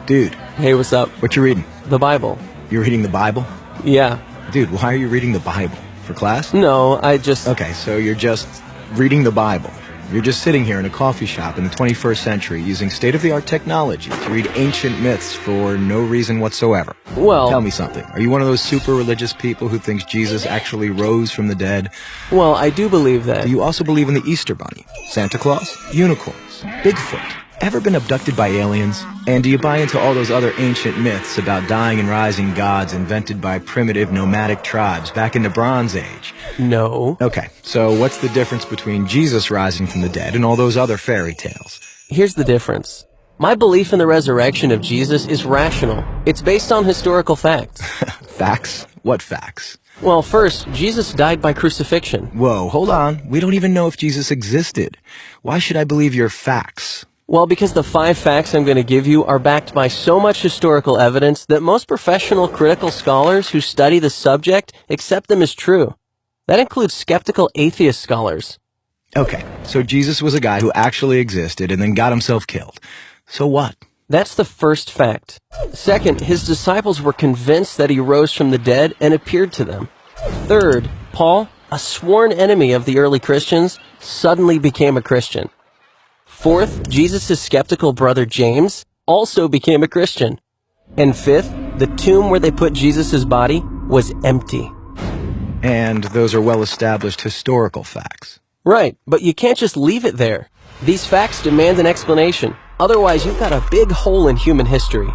Dude, Hey, what's up? what you reading? The Bible. You're reading the Bible? Yeah. Dude, why are you reading the Bible? For class? No, I just... Okay, so you're just reading the Bible. You're just sitting here in a coffee shop in the 21st century using state-of-the-art technology to read ancient myths for no reason whatsoever. Well... Tell me something. Are you one of those super religious people who thinks Jesus actually rose from the dead? Well, I do believe that. Do you also believe in the Easter Bunny, Santa Claus, unicorns, Bigfoot? Ever been abducted by aliens? And do you buy into all those other ancient myths about dying and rising gods invented by primitive nomadic tribes back in the Bronze Age? No. Okay, so what's the difference between Jesus rising from the dead and all those other fairy tales? Here's the difference. My belief in the resurrection of Jesus is rational. It's based on historical facts. Facts? What facts? Well, first, Jesus died by crucifixion. Whoa, hold on. We don't even know if Jesus existed. Why should I believe your facts? Well, because the 5 facts I'm going to give you are backed by so much historical evidence that most professional critical scholars who study the subject accept them as true. That includes skeptical atheist scholars. Okay, so Jesus was a guy who actually existed and then got himself killed. So what? That's the first fact. Second, his disciples were convinced that he rose from the dead and appeared to them. Third, Paul, a sworn enemy of the early Christians, suddenly became a Christian. Fourth, Jesus' skeptical brother James also became a Christian. And fifth, the tomb where they put Jesus' body was empty. And those are well-established historical facts. Right, but you can't just leave it there. These facts demand an explanation. Otherwise, you've got a big hole in human history.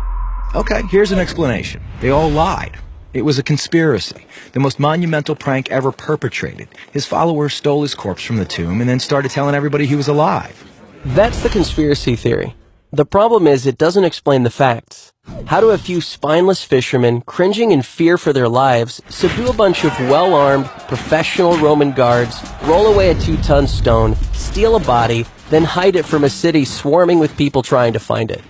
Okay, here's an explanation. They all lied. It was a conspiracy, the most monumental prank ever perpetrated. His followers stole his corpse from the tomb and then started telling everybody he was alive. That's the conspiracy theory. The problem is it doesn't explain the facts. How do a few spineless fishermen, cringing in fear for their lives, subdue a bunch of well-armed, professional Roman guards, roll away a 2-ton stone, steal a body, then hide it from a city swarming with people trying to find it?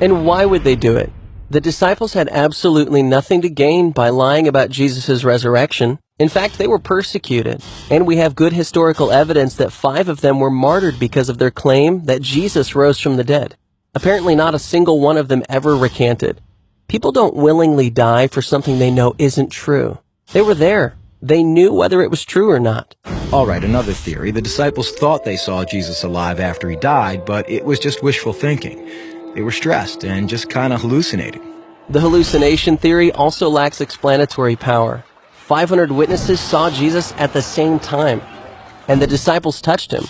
And why would they do it? The disciples had absolutely nothing to gain by lying about Jesus' resurrection. In fact, they were persecuted, and we have good historical evidence that 5 of them were martyred because of their claim that Jesus rose from the dead. Apparently not a single one of them ever recanted. People don't willingly die for something they know isn't true. They were there. They knew whether it was true or not. All right, another theory. The disciples thought they saw Jesus alive after he died, but it was just wishful thinking. They were stressed and just kind of hallucinating. The hallucination theory also lacks explanatory power. 500 witnesses saw Jesus at the same time, and the disciples touched him.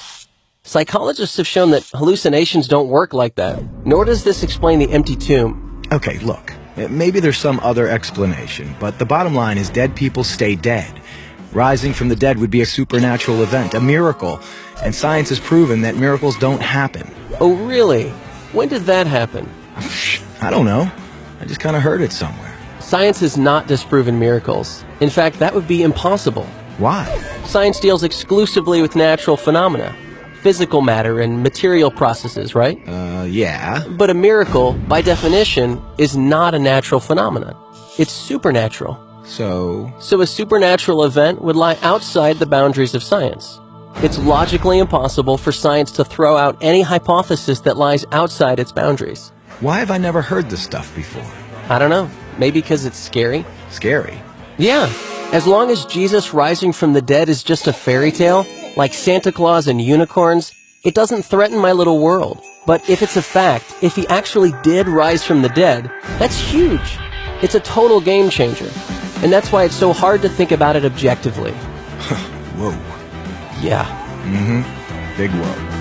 Psychologists have shown that hallucinations don't work like that, nor does this explain the empty tomb. Okay, look, maybe there's some other explanation, but the bottom line is dead people stay dead. Rising from the dead would be a supernatural event, a miracle, and science has proven that miracles don't happen. Oh, really? When did that happen? I don't know. I just kind of heard it somewhere. Science has not disproven miracles. In fact, that would be impossible. Why? Science deals exclusively with natural phenomena, physical matter and material processes, right? Yeah. But a miracle, by definition, is not a natural phenomenon. It's supernatural. So a supernatural event would lie outside the boundaries of science. It's logically impossible for science to throw out any hypothesis that lies outside its boundaries. why have I never heard this stuff before? I don't know. Maybe because it's scary? Scary? Yeah. As long as Jesus rising from the dead is just a fairy tale, like Santa Claus and unicorns, it doesn't threaten my little world. But if it's a fact, if he actually did rise from the dead, that's huge. It's a total game changer. And that's why it's so hard to think about it objectively. Whoa. Yeah. Big whoa.